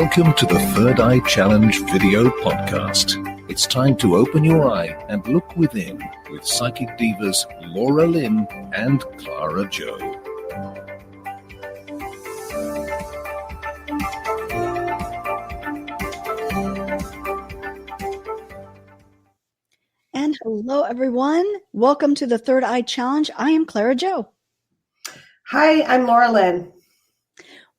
Welcome to the Third Eye Challenge video podcast. It's time to open your eye and look within with psychic divas Lyn and Clara Jo. And hello, everyone. Welcome to the Third Eye Challenge. I am Clara Jo. Hi, I'm Lyn.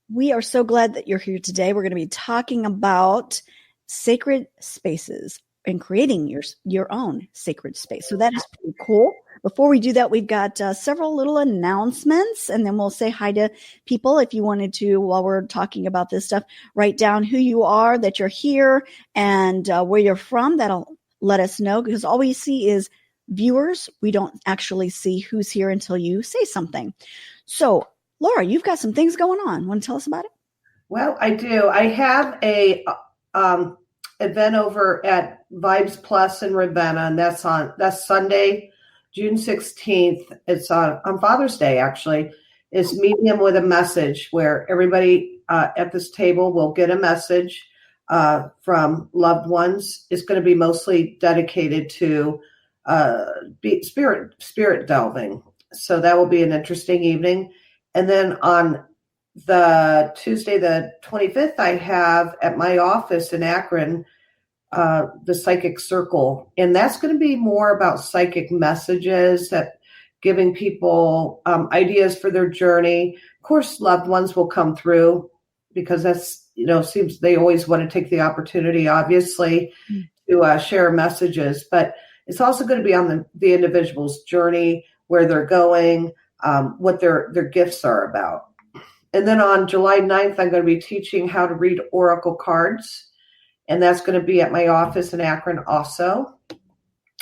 We are so glad that you're here today. We're going to be talking about sacred spaces and creating your own sacred space. So that is pretty cool. Before we do that, we've got several little announcements, and then we'll say hi to people. If you wanted to, while we're talking about this stuff, write down who you are, that you're here, and where you're from. That'll let us know, because all we see is viewers. We don't actually see who's here until you say something. So, Laura, you've got some things going on. Want to tell us about it? Well, I do. I have a event over at Vibes Plus in Ravenna, and that's Sunday, June 16th. It's on Father's Day, actually. It's Medium with a Message, where everybody at this table will get a message from loved ones. It's going to be mostly dedicated to spirit delving. So that will be an interesting evening. And then on the Tuesday, the 25th, I have at my office in Akron, the Psychic Circle. And that's going to be more about psychic messages, that giving people ideas for their journey. Of course, loved ones will come through, because that's, seems they always want to take the opportunity, obviously, to share messages. But it's also going to be on the individual's journey, where they're going, what their gifts are about. And then on July 9th, I'm going to be teaching how to read oracle cards. And that's going to be at my office in Akron also.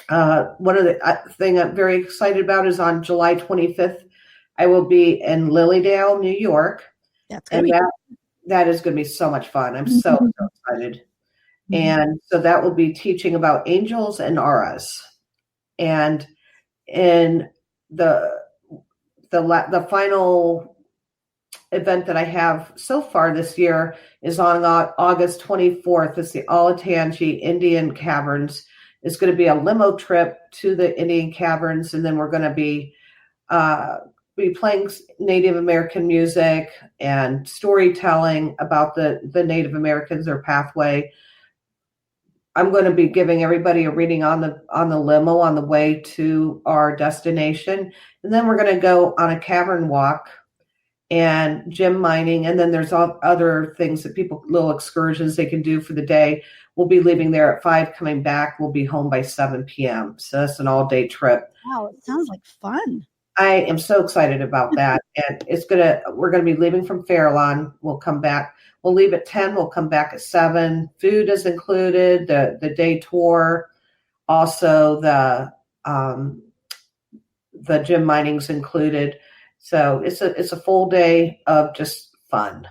One of the thing I'm very excited about is on July 25th, I will be in Lilydale, New York. And that is going to be so much fun. I'm so excited. Mm-hmm. And so that will be teaching about angels and auras. And in the final event that I have so far this year is on August 24th. It's the Alatanji Indian Caverns. It's going to be a limo trip to the Indian Caverns, and then we're going to be playing Native American music and storytelling about the Native Americans, their pathway. I'm going to be giving everybody a reading on the limo on the way to our destination. And then we're going to go on a cavern walk and gem mining. And then there's other things that little excursions they can do for the day. We'll be leaving there at 5, coming back. We'll be home by 7 p.m. So that's an all-day trip. Wow, it sounds like fun. I am so excited about that. And we're going to be leaving from Fairlawn. We'll come back. We'll leave at 10. We'll come back at 7. Food is included, the day tour. Also, the gym mining's included. So it's a full day of just fun.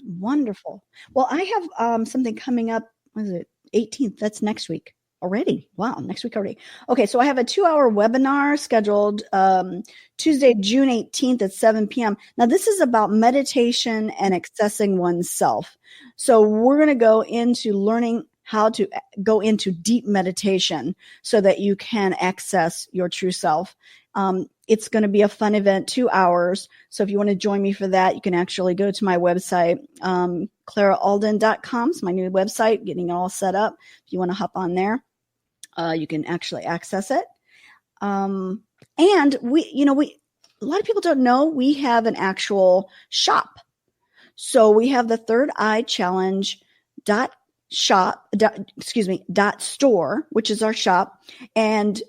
Wonderful. Well, I have something coming up. What is it? 18th. That's next week already. Wow, next week already. Okay, so I have a 2-hour webinar scheduled Tuesday, June 18th at 7 p.m. Now, this is about meditation and accessing oneself. So we're going to go into learning how to go into deep meditation so that you can access your true self. It's going to be a fun event, 2 hours. So if you want to join me for that, you can actually go to my website, claraalden.com. It's my new website, getting it all set up. If you want to hop on there, you can actually access it. And we a lot of people don't know we have an actual shop. So we have the Third Eye Challenge .store, which is our shop. And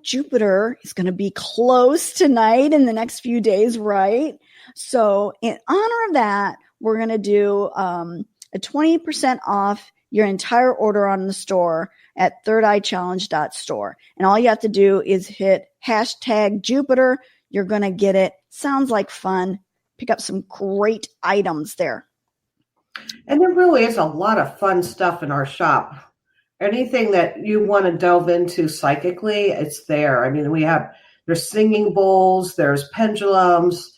Jupiter is going to be close tonight in the next few days, right? So in honor of that, we're going to do a 20% off your entire order on the store at thirdeyechallenge.store. And all you have to do is hit #Jupiter. You're going to get it. Sounds like fun. Pick up some great items there. And there really is a lot of fun stuff in our shop. Anything that you want to delve into psychically, it's there. I mean, there's singing bowls, there's pendulums,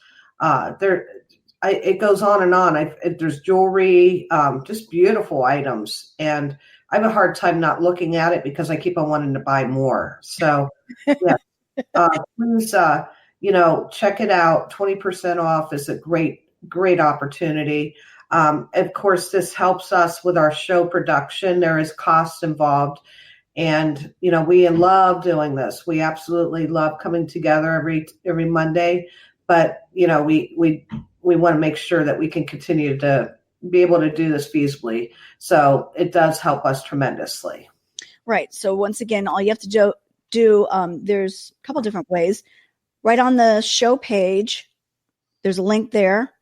it goes on and on. There's jewelry, just beautiful items. And I have a hard time not looking at it because I keep on wanting to buy more. So, yeah, please, check it out. 20% off is a great opportunity. Of course, this helps us with our show production. There is costs involved. And, we love doing this. We absolutely love coming together every Monday. But, we want to make sure that we can continue to be able to do this feasibly. So it does help us tremendously. Right. So once again, all you have to do, there's a couple different ways. Right on the show page, there's a link there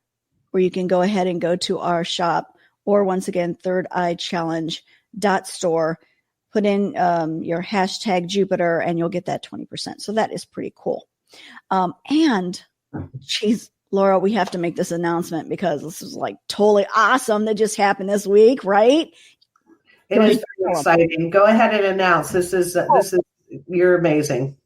where you can go ahead and go to our shop, or once again, thirdeyechallenge.store. Put in your hashtag Jupiter and you'll get that 20%. So that is pretty cool. And geez, Laura, we have to make this announcement because this is like totally awesome that just happened this week, right? It is very exciting. Go ahead and announce. This is you're amazing.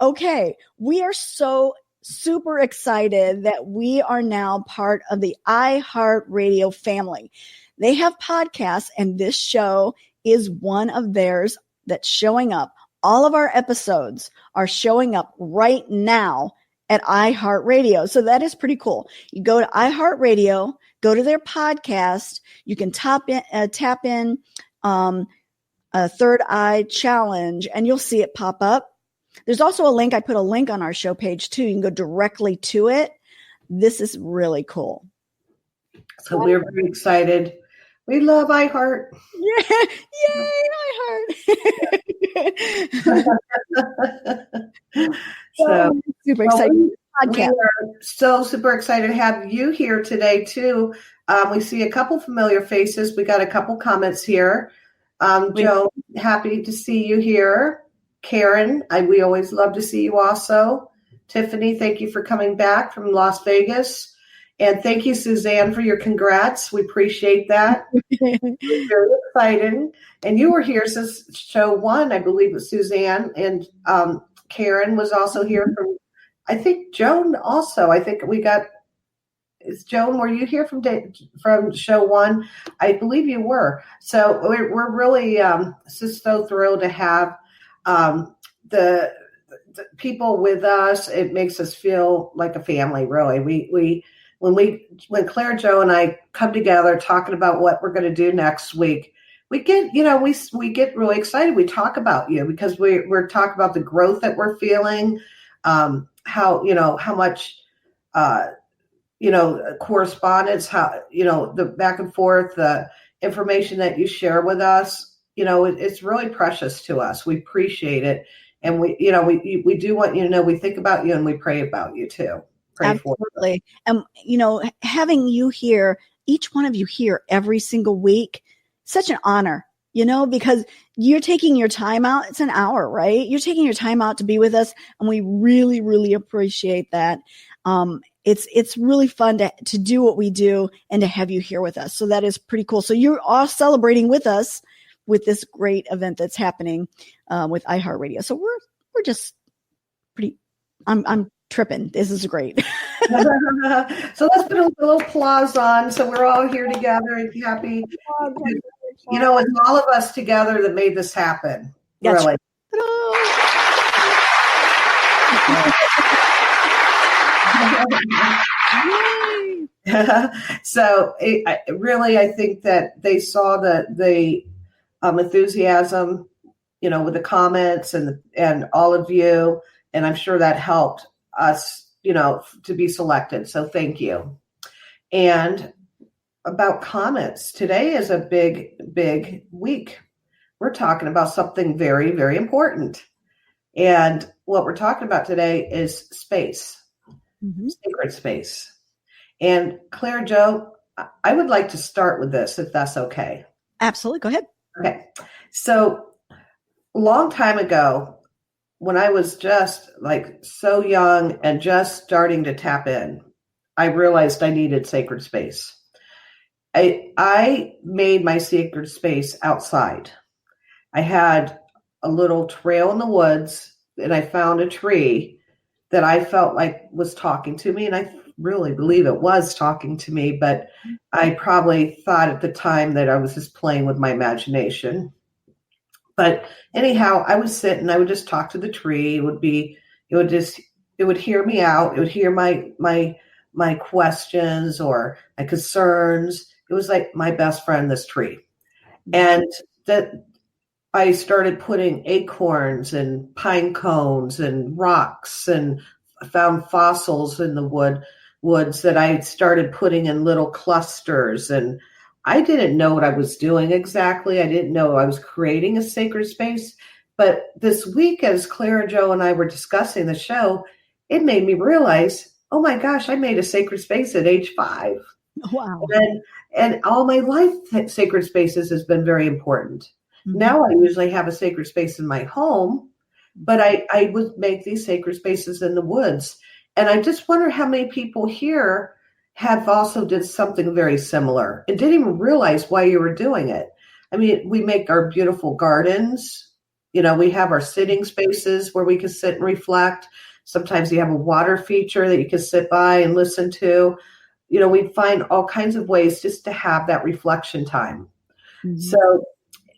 Okay. We are so super excited that we are now part of the iHeartRadio family. They have podcasts, and this show is one of theirs that's showing up. All of our episodes are showing up right now at iHeartRadio. So that is pretty cool. You go to iHeartRadio, go to their podcast. You can tap in a Third Eye Challenge, and you'll see it pop up. There's also a link. I put a link on our show page too. You can go directly to it. This is really cool. So we're very excited. We love iHeart. Yeah. Yay, iHeart. So super exciting. We are so super excited to have you here today too. We see a couple familiar faces. We got a couple comments here. Joe, happy to see you here. Karen, we always love to see you also. Tiffany, thank you for coming back from Las Vegas. And thank you, Suzanne, for your congrats. We appreciate that. Very exciting. And you were here since show one, I believe, with Suzanne. And Karen was also here from, I think, Joan also. I think we got, is Joan, were you here from show one? I believe you were. So we're really just so thrilled to have the people with us. It makes us feel like a family, really. When Clara Jo and I come together talking about what we're going to do next week, we get get really excited. We talk about you because we're talking about the growth that we're feeling, how much correspondence, how the back and forth, the information that you share with us. It's really precious to us. We appreciate it, and we do want you to know we think about you and we pray about you too. Absolutely. And, having you here, each one of you here every single week, such an honor, because you're taking your time out. It's an hour, right? You're taking your time out to be with us. And we really, really appreciate that. It's really fun to do what we do and to have you here with us. So that is pretty cool. So you're all celebrating with us with this great event that's happening with iHeartRadio. So we're just pretty, I'm tripping. This is great. So let's put a little applause on. So we're all here together and happy. It's all of us together that made this happen. That's really. So I think that they saw the enthusiasm, with the comments and all of you, and I'm sure that helped us, to be selected. So thank you. And about comments, today is a big, big week. We're talking about something very, very important. And what we're talking about today is space, sacred space. And Clara Jo, I would like to start with this, if that's okay. Absolutely. Go ahead. Okay. So a long time ago, when I was just so young and just starting to tap in, I realized I needed sacred space. I made my sacred space outside. I had a little trail in the woods, and I found a tree that I felt like was talking to me, and I really believe it was talking to me, but I probably thought at the time that I was just playing with my imagination. But anyhow, I would sit and I would just talk to the tree. It would hear me out. It would hear my questions or my concerns. It was like my best friend, this tree. And that I started putting acorns and pine cones and rocks, and found fossils in the woods that I started putting in little clusters. And I didn't know what I was doing exactly. I didn't know I was creating a sacred space. But this week, as Clara Jo and I were discussing the show, it made me realize, oh my gosh, I made a sacred space at age 5. Wow. And all my life, sacred spaces has been very important. Mm-hmm. Now I usually have a sacred space in my home, but I would make these sacred spaces in the woods. And I just wonder how many people here have also did something very similar and didn't even realize why you were doing it. I mean, we make our beautiful gardens. You know, we have our sitting spaces where we can sit and reflect. Sometimes you have a water feature that you can sit by and listen to. You know, we find all kinds of ways just to have that reflection time. Mm-hmm. So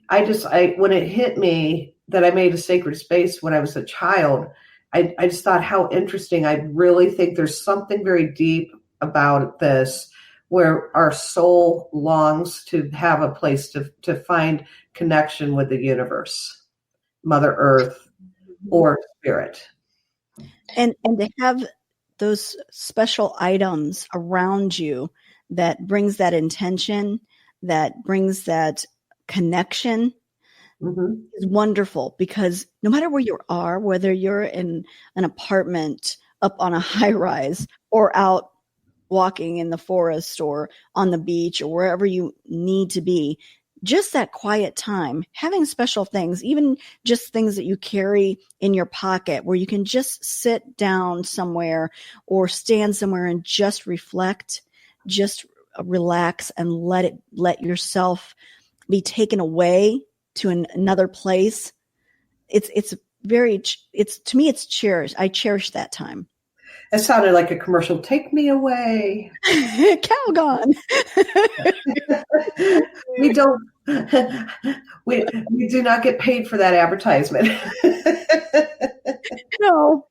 when it hit me that I made a sacred space when I was a child, I just thought how interesting. I really think there's something very deep about this, where our soul longs to have a place to find connection with the universe, Mother Earth, or Spirit. And to have those special items around you that brings that intention, that brings that connection, is wonderful, because no matter where you are, whether you're in an apartment up on a high rise or out walking in the forest or on the beach or wherever you need to be, just that quiet time, having special things, even just things that you carry in your pocket where you can just sit down somewhere or stand somewhere and just reflect, just relax and let yourself be taken away to another place. To me, it's cherished. I cherish that time. It sounded like a commercial. Take me away. Calgon. We don't. We do not get paid for that advertisement. No.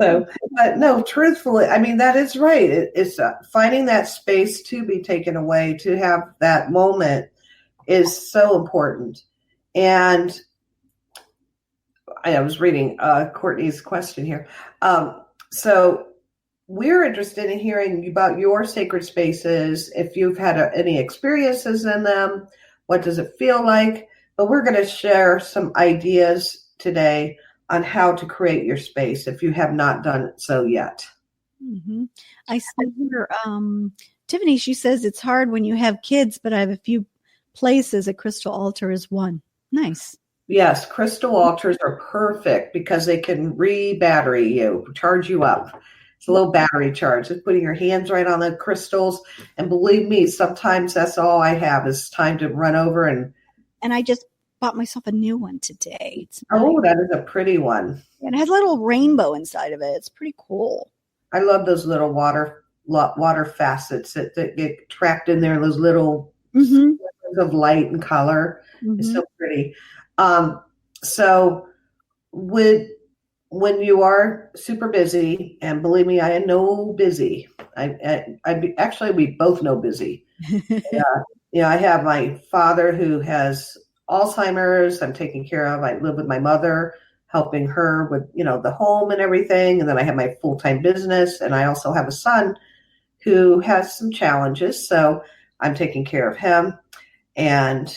So, but no, truthfully, I mean, that is right. It's finding that space to be taken away, to have that moment is so important. And I was reading Courtney's question here. So we're interested in hearing about your sacred spaces, if you've had any experiences in them, what does it feel like? But we're going to share some ideas today on how to create your space if you have not done it so yet. Mm-hmm. I see here, Tiffany, she says it's hard when you have kids, but I have a few places. A crystal altar is one. Nice. Yes, crystal altars are perfect because they can re-battery you, charge you up. It's a little battery charge. Just putting your hands right on the crystals. And believe me, sometimes that's all I have is time to run over and I just bought myself a new one today. That is a pretty one. And it has a little rainbow inside of it. It's pretty cool. I love those little water facets that get trapped in there, those little of light and color. It's so pretty. So when you are super busy, and believe me, I know busy. We both know busy. I have my father who has Alzheimer's. I'm taking care of. I live with my mother, helping her with, the home and everything. And then I have my full-time business. And I also have a son who has some challenges. So I'm taking care of him. And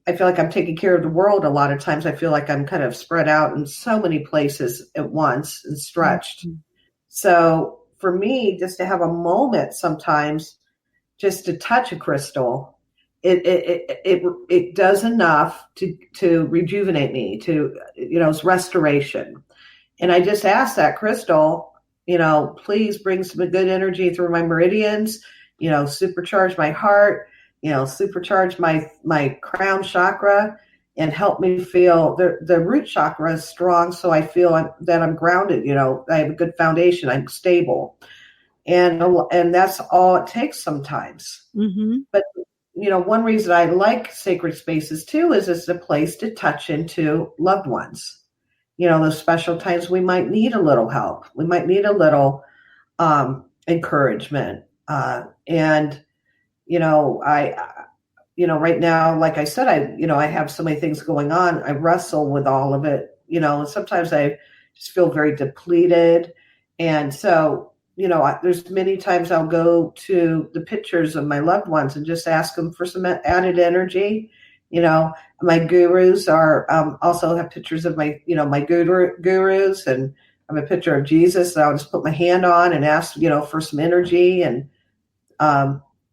I feel like I'm taking care of the world. A lot of times I feel like I'm kind of spread out in so many places at once and stretched. Mm-hmm. So for me, just to have a moment sometimes just to touch a crystal, it does enough to rejuvenate me, it's restoration. And I just ask that crystal, please bring some good energy through my meridians, supercharge my heart, supercharge my crown chakra, and help me feel the root chakra is strong. So I feel that I'm grounded, I have a good foundation. I'm stable. And that's all it takes sometimes. Mm-hmm. But, one reason I like sacred spaces too is it's a place to touch into loved ones. Those special times we might need a little help. We might need a little encouragement. And, right now, like I said, I have so many things going on. I wrestle with all of it, and sometimes I just feel very depleted. And so, there's many times I'll go to the pictures of my loved ones and just ask them for some added energy. My gurus are also have pictures of my, my gurus, and I have a picture of Jesus that I'll just put my hand on and ask, for some energy. And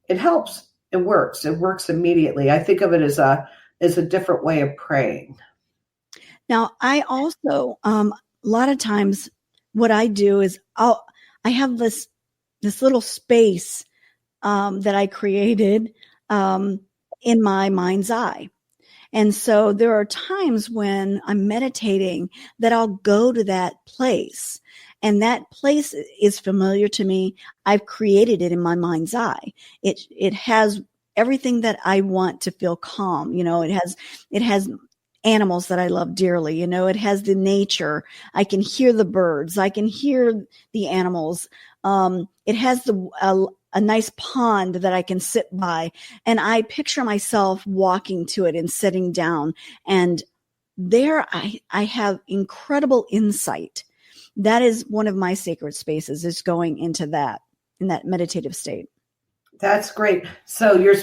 it helps. It works. It works immediately. I think of it as a different way of praying. Now, I also, a lot of times what I do is I have this little space that I created in my mind's eye. And so there are times when I'm meditating that I'll go to that place, and that place is familiar to me. I've created it in my mind's eye. It has everything that I want to feel calm. It has animals that I love dearly. It has the nature. I can hear the birds. I can hear the animals. It has a nice pond that I can sit by, and I picture myself walking to it and sitting down. And there I have incredible insight. That is one of my sacred spaces, is going into that, in that meditative state. That's great. So your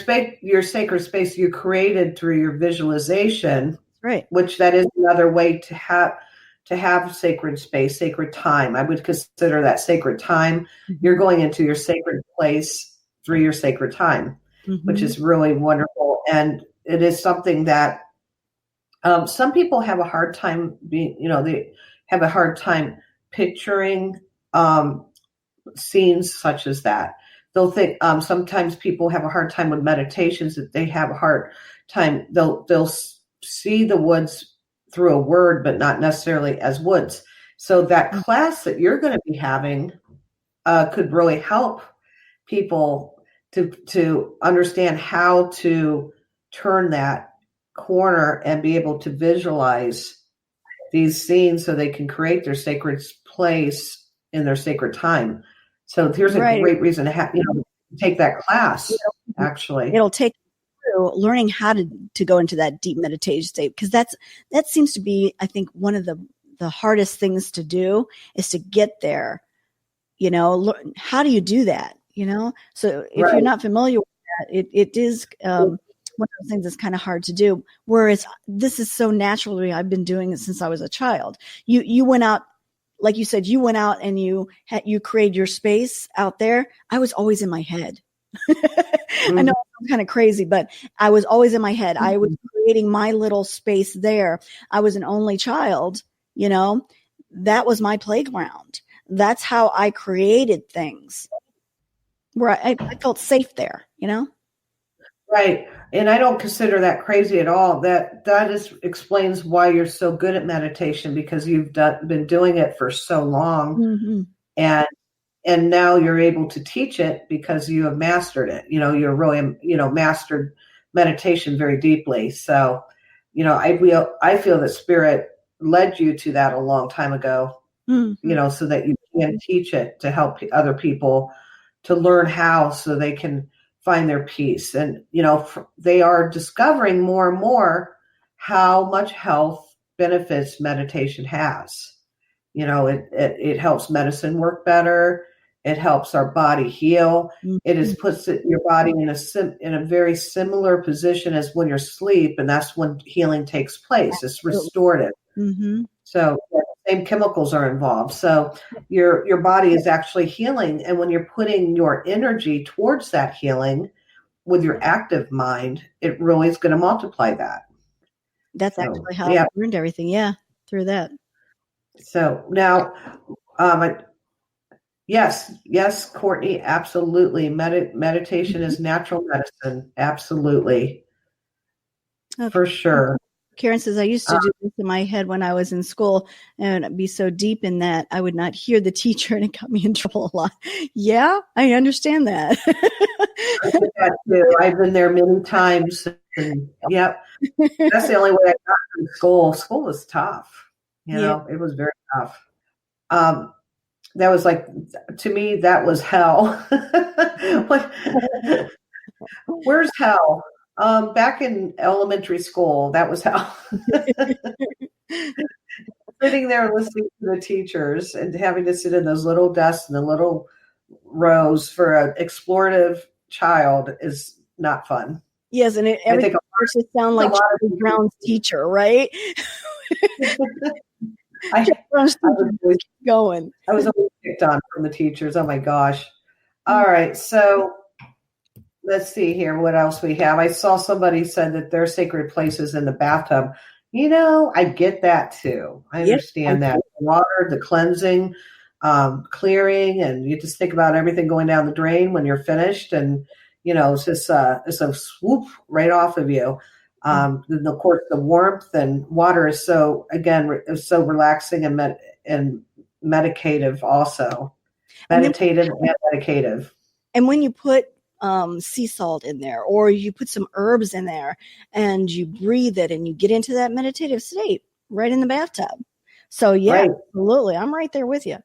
sacred space you created through your visualization, right? Which that is another way to have sacred space, sacred time. I would consider that sacred time. Mm-hmm. You're going into your sacred place through your sacred time, mm-hmm. which is really wonderful. And it is something that some people have a hard time they have a hard time picturing scenes such as that. They'll think sometimes people have a hard time with meditations, that they have a hard time. They'll see the woods through a word, but not necessarily as woods. So that class that you're going to be having could really help people to understand how to turn that corner and be able to visualize these scenes so they can create their sacred place in their sacred time. So here's a great reason to take that class. Actually, it'll take learning how to go into that deep meditative state, because that seems to be, I think, one of the hardest things to do, is to get there. How do you do that? So if you're not familiar with that, it is one of those things that's kind of hard to do. Whereas this is so natural to me. I've been doing it since I was a child. You went out, like you said, you went out and you created your space out there. I was always in my head. I know I'm kind of crazy, but I was always in my head. I was creating my little space there. I was an only child, that was my playground. That's how I created things, where I felt safe there, Right. And I don't consider that crazy at all. That explains why you're so good at meditation, because you've been doing it for so long. Mm-hmm. And now you're able to teach it because you have mastered it. You're really, mastered meditation very deeply. So, I feel that Spirit led you to that a long time ago, mm-hmm. So that you can teach it to help other people to learn how, so they can find their peace. And, they are discovering more and more how much health benefits meditation has. It helps medicine work better. It helps our body heal. Mm-hmm. It puts your body in a very similar position as when you're asleep, and that's when healing takes place. It's restorative. Mm-hmm. So same chemicals are involved. So your body is actually healing, and when you're putting your energy towards that healing with your active mind, it really is going to multiply that. That's actually how I learned everything. Yeah, through that. So now, yes, Courtney, absolutely. Meditation is natural medicine. Absolutely. Okay. For sure. Karen says, I used to do this in my head when I was in school and I'd be so deep in that I would not hear the teacher and it got me in trouble a lot. Yeah, I understand that. I did that too. I've been there many times. And yep, that's the only way I got through school. School was tough. It was very tough. That was like, to me, that was hell. Where's hell? Back in elementary school, that was hell. Sitting there listening to the teachers and having to sit in those little desks and the little rows for an explorative child is not fun. Yes, and everything starts to sound like Charlie Brown's teacher, right? I was always picked on from the teachers. Oh my gosh. All right. So let's see here. What else we have? I saw somebody said that their sacred places in the bathtub. I get that too. I understand that. The water, the cleansing, clearing, and you just think about everything going down the drain when you're finished. And, it's just it's a swoop right off of you. Of course, the warmth and water is so relaxing and medicative also. Meditative and medicative. And when you put sea salt in there, or you put some herbs in there and you breathe it and you get into that meditative state right in the bathtub. So right. Absolutely. I'm right there with you.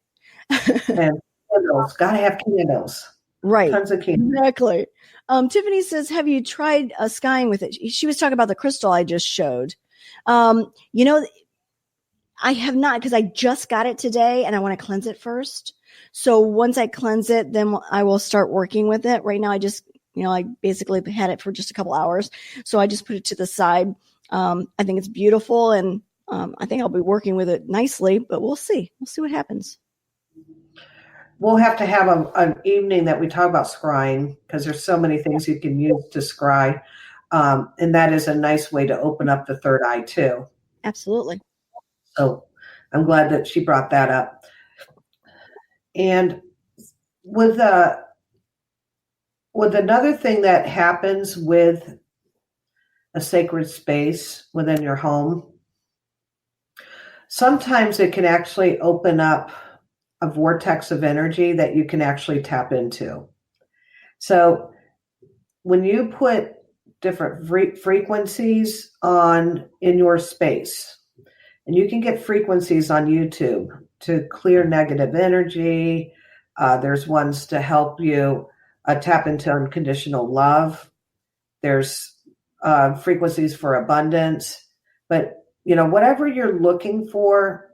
And candles, gotta have candles. Right. Tons of candles. Exactly. Tiffany says, have you tried skying with it? She was talking about the crystal I just showed. I have not, because I just got it today and I want to cleanse it first. So once I cleanse it, then I will start working with it. Right now, I just, I basically had it for just a couple hours. So I just put it to the side. I think it's beautiful, and I think I'll be working with it nicely, but we'll see. We'll see what happens. We'll have to have an evening that we talk about scrying, because there's so many things you can use to scry. And that is a nice way to open up the third eye too. Absolutely. So I'm glad that she brought that up. And with another thing that happens with a sacred space within your home, sometimes it can actually open up a vortex of energy that you can actually tap into. So when you put different frequencies in your space, and you can get frequencies on YouTube to clear negative energy. There's ones to help you tap into unconditional love. There's frequencies for abundance. But, whatever you're looking for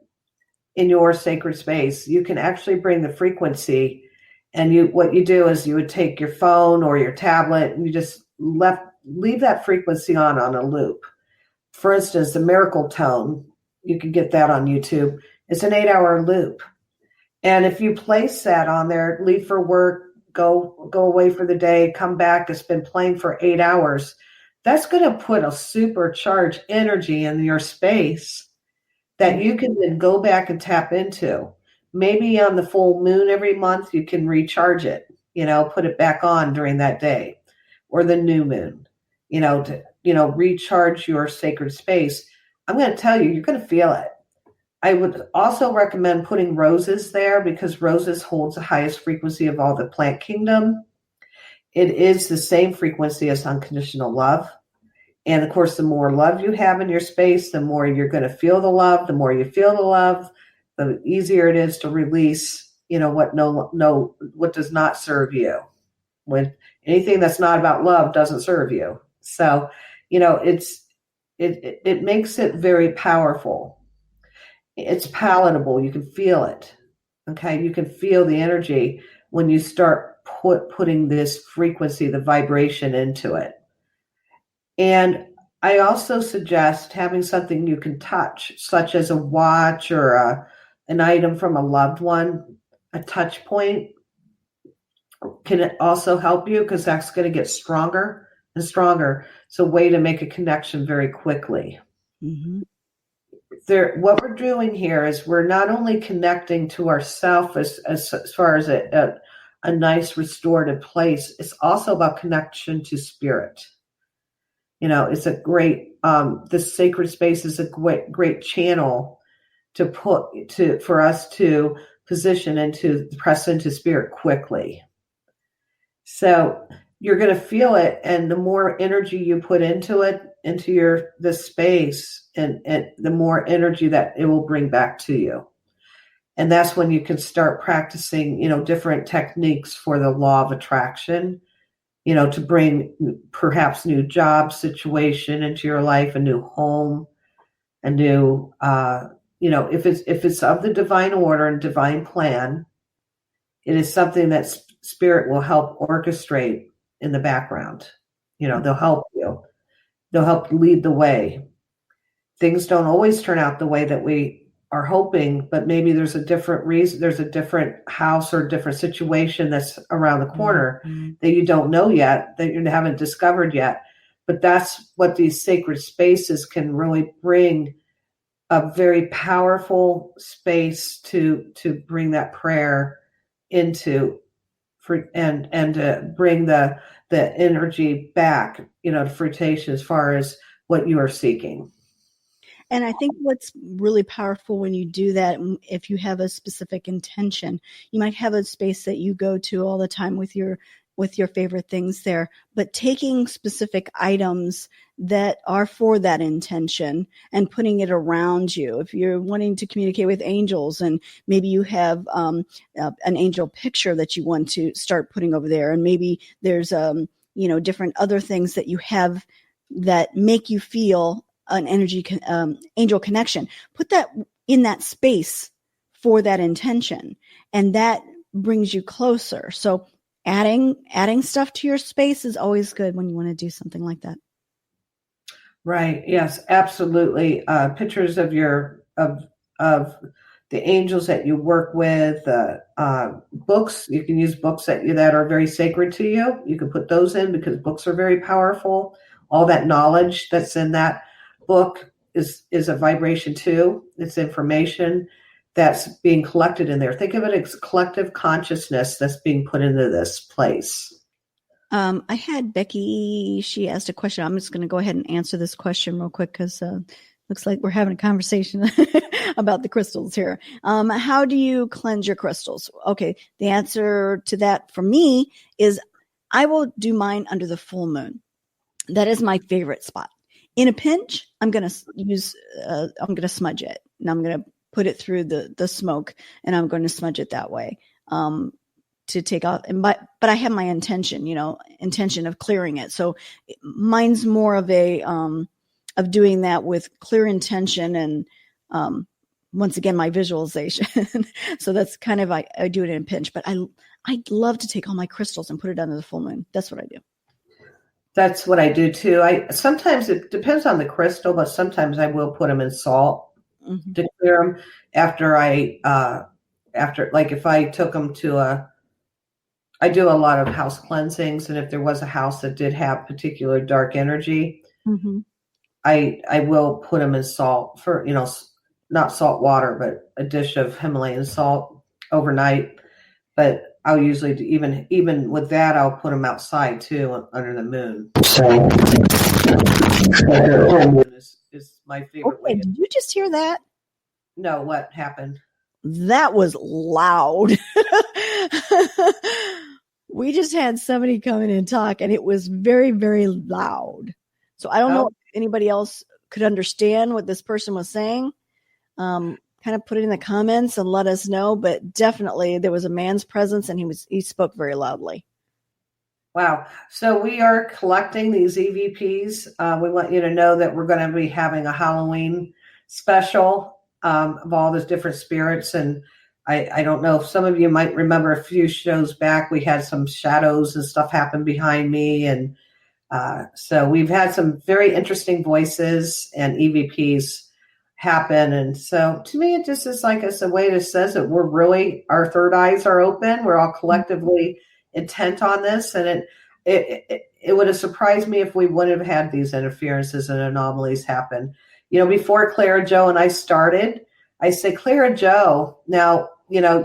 in your sacred space, you can actually bring the frequency. And what you do is you would take your phone or your tablet and you just leave that frequency on a loop. For instance, the miracle tone, you can get that on YouTube. It's an 8-hour loop. And if you place that on there, leave for work, go away for the day, come back, it's been playing for 8 hours, that's going to put a supercharged energy in your space that you can then go back and tap into. Maybe on the full moon every month, you can recharge it, put it back on during that day, or the new moon, to recharge your sacred space. I'm going to tell you, you're going to feel it. I would also recommend putting roses there, because roses holds the highest frequency of all the plant kingdom. It is the same frequency as unconditional love. And of course, the more love you have in your space, the more you're going to feel the love. The more you feel the love, the easier it is to release, what does not serve you. When anything that's not about love doesn't serve you. So, it makes it very powerful. It's palatable. You can feel it. Okay. You can feel the energy when you start putting this frequency, the vibration into it. And I also suggest having something you can touch, such as a watch or an item from a loved one. A touch point can also help you, because that's going to get stronger and stronger. It's a way to make a connection very quickly. Mm-hmm. What we're doing here is we're not only connecting to ourselves as far as a nice restorative place, it's also about connection to spirit. It's a great, this sacred space is a great channel for us to position and to press into spirit quickly. So you're going to feel it. And the more energy you put into it, into the space, and the more energy that it will bring back to you. And that's when you can start practicing, different techniques for the law of attraction, to bring perhaps new job situation into your life, a new home, a new, if it's of the divine order and divine plan, it is something that spirit will help orchestrate in the background. They'll help you. They'll help lead the way. Things don't always turn out the way that we are hoping, but maybe there's a different reason. There's a different house or different situation that's around the corner that you don't know yet, that you haven't discovered yet. But that's what these sacred spaces can really bring, a very powerful space to bring that prayer into, and to bring the energy back, to fruition as far as what you are seeking. And I think what's really powerful when you do that, if you have a specific intention, you might have a space that you go to all the time with your favorite things there, but taking specific items that are for that intention and putting it around you. If you're wanting to communicate with angels, and maybe you have an angel picture that you want to start putting over there, and maybe there's different other things that you have that make you feel an energy angel connection. Put that in that space for that intention, and that brings you closer. So adding stuff to your space is always good when you want to do something like that. Right. Yes, absolutely. Pictures of of the angels that you work with, books. You can use books that are very sacred to you. You can put those in, because books are very powerful. All that knowledge that's in that book is a vibration too. It's information that's being collected in there. Think of it as collective consciousness that's being put into this place. I had Becky, she asked a question. I'm just going to go ahead and answer this question real quick, because looks like we're having a conversation about the crystals here. How do you cleanse your crystals? Okay, the answer to that for me is I will do mine under the full moon. That is my favorite spot. In a pinch, I'm going to smudge it, and I'm going to put it through the smoke, and I'm going to smudge it that way. To take off, but I have my intention of clearing it. So mine's more of of doing that with clear intention, and once again, my visualization. So that's kind of, I do it in a pinch, but I'd love to take all my crystals and put it under the full moon. That's what I do. That's what I do too. Sometimes it depends on the crystal, but sometimes I will put them in salt to clear them after if I took them to I do a lot of house cleansings, and if there was a house that did have particular dark energy, I will put them in salt for, not salt water, but a dish of Himalayan salt overnight. But I'll usually do, even with that, I'll put them outside too, under the moon. So the full moon is my favorite way. Did you just hear that? No, what happened? That was loud. We just had somebody come in and talk, and it was very, very loud. So I don't know if anybody else could understand what this person was saying. Kind of put it in the comments and let us know. But definitely there was a man's presence, and he spoke very loudly. Wow. So we are collecting these EVPs. We want you to know that we're going to be having a Halloween special of all those different spirits. And I don't know if some of you might remember a few shows back, we had some shadows and stuff happen behind me. And so we've had some very interesting voices and EVPs happen. And so to me, it just is like it's a way that says that our third eyes are open. We're all collectively intent on this. And it would have surprised me if we wouldn't have had these interferences and anomalies happen. Before Clara Jo and I started, I said, Clara Jo, now,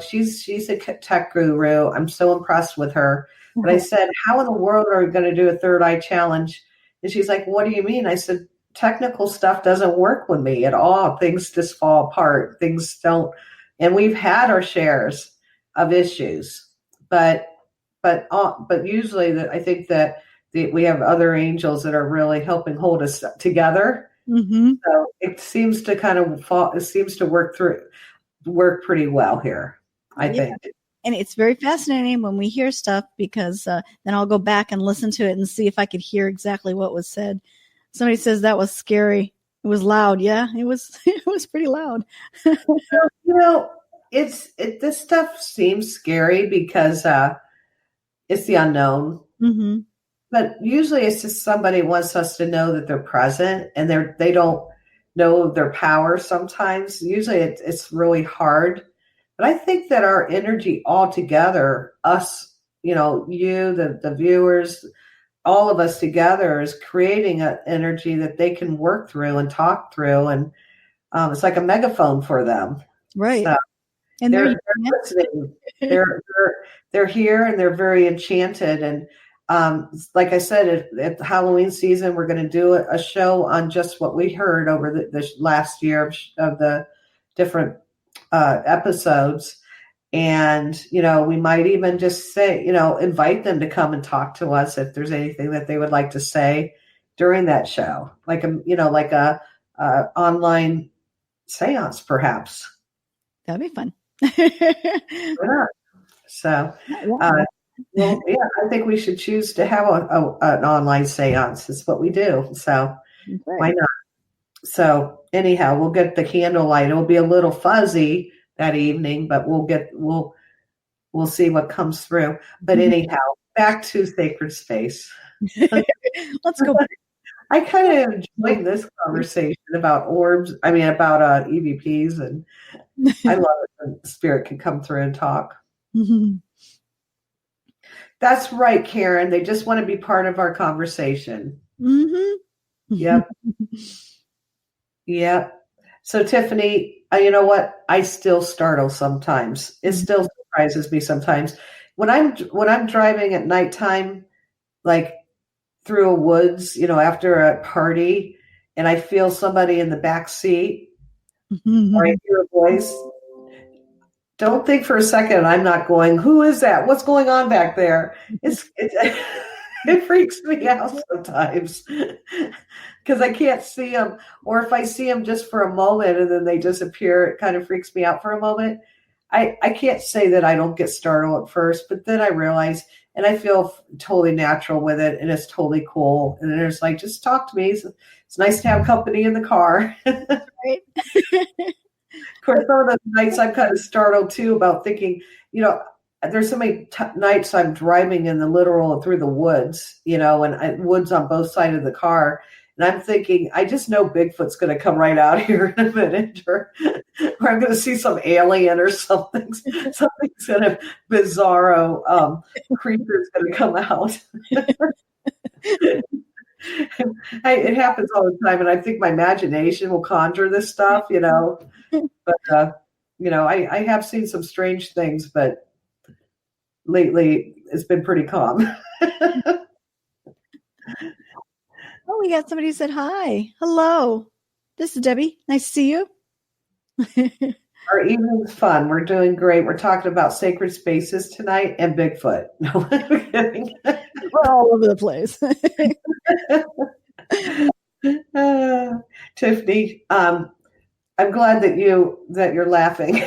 she's a tech guru. I'm so impressed with her. But I said, how in the world are we going to do a third eye challenge? And she's like, what do you mean? I said, technical stuff doesn't work with me at all. Things just fall apart. Things don't. And we've had our shares of issues, but usually I think that we have other angels that are really helping hold us together. Mm-hmm. So it seems to kind of fall. It seems to work pretty well here, I think. And it's very fascinating when we hear stuff, because then I'll go back and listen to it and see if I could hear exactly what was said. Somebody says that was scary. It was loud. Yeah, it was. It was pretty loud. This stuff seems scary because it's the unknown. Mm-hmm. But usually it's just somebody wants us to know that they're present, and they don't know their power sometimes. Usually it's really hard. But I think that our energy all together, us, you, the viewers, all of us together, is creating an energy that they can work through and talk through. And it's like a megaphone for them. Right. So and they're listening. They're here, and they're very enchanted. And like I said, at the Halloween season, we're going to do a show on just what we heard over the last year of the different episodes. And, we might even just say, invite them to come and talk to us if there's anything that they would like to say during that show, like a online seance, perhaps. That'd be fun. So, I think we should choose to have an online seance. It's what we do. So why not? So anyhow, we'll get the candlelight. It'll be a little fuzzy that evening, but we'll see what comes through. But anyhow, back to sacred space. Let's go back. I kind of enjoyed this conversation about orbs. I mean, about EVPs, and I love it when spirit can come through and talk. Mm-hmm. That's right, Karen. They just want to be part of our conversation. Mm-hmm. Yep. Yep. So Tiffany, you know what? I still startle sometimes. It still surprises me sometimes when I'm driving at nighttime, like through a woods, after a party, and I feel somebody in the back seat, or I hear a voice. Don't think for a second I'm not going, who is that? What's going on back there? It freaks me out sometimes because I can't see them. Or if I see them just for a moment and then they disappear, it kind of freaks me out for a moment. I can't say that I don't get startled at first, but then I realize, and I feel totally natural with it, and it's totally cool. And then it's like, just talk to me. It's nice to have company in the car. Right. Of course, some of those nights I'm kind of startled too about thinking, there's so many nights I'm driving in the literal through the woods, and woods on both sides of the car. And I'm thinking, I just know Bigfoot's going to come right out here in a minute, or I'm going to see some alien or something. Something's going to bizarro creature's going to come out. It happens all the time, and I think my imagination will conjure this stuff, But I have seen some strange things, but lately it's been pretty calm. Oh, we got somebody who said hi. Hello. This is Debbie. Nice to see you. Our evening's fun. We're doing great. We're talking about sacred spaces tonight and Bigfoot. No, I'm kidding. We're all over the place. Tiffany, I'm glad that you're laughing.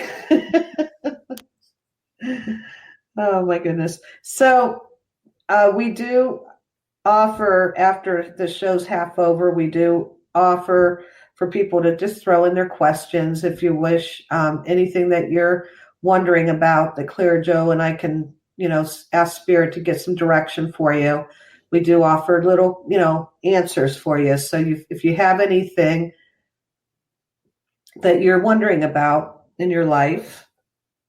Oh my goodness. So we do offer, after the show's half over, we do offer for people to just throw in their questions if you wish, anything that you're wondering about that Clara Jo and I can, ask Spirit to get some direction for you. We do offer little, answers for you. So if you have anything that you're wondering about in your life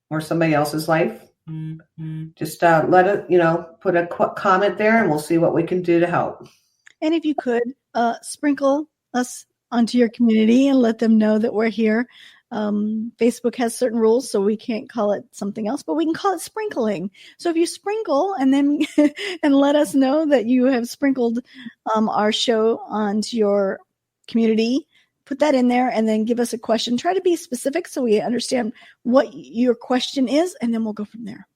or somebody else's life, just let it, put a comment there, and we'll see what we can do to help. And if you could sprinkle us onto your community and let them know that we're here. Facebook has certain rules, so we can't call it something else, but we can call it sprinkling. So if you sprinkle and then and let us know that you have sprinkled our show onto your community, put that in there, and then give us a question. Try to be specific so we understand what your question is, and then we'll go from there.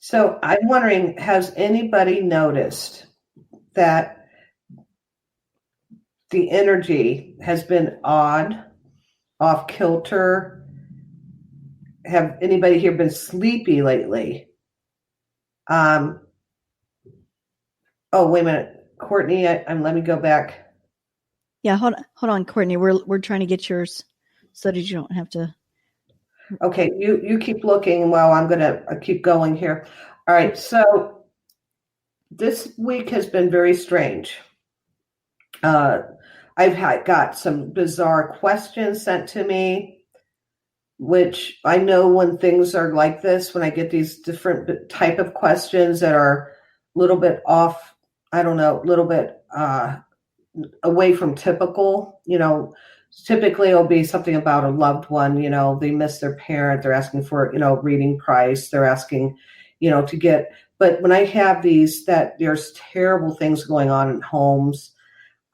So I'm wondering, has anybody noticed that the energy has been odd, off kilter? Have anybody here been sleepy lately? Oh, wait a minute, Courtney. Let me go back. Yeah, hold on, Courtney. We're trying to get yours so that you don't have to. Okay, you keep looking while I'm going to keep going here. All right, so this week has been very strange. I've got some bizarre questions sent to me, which I know when things are like this, when I get these different type of questions that are a little bit off, I don't know, a little bit away from typical, typically it'll be something about a loved one, they miss their parent, they're asking for, reading price, they're asking, to get, but when I have these, that there's terrible things going on in homes,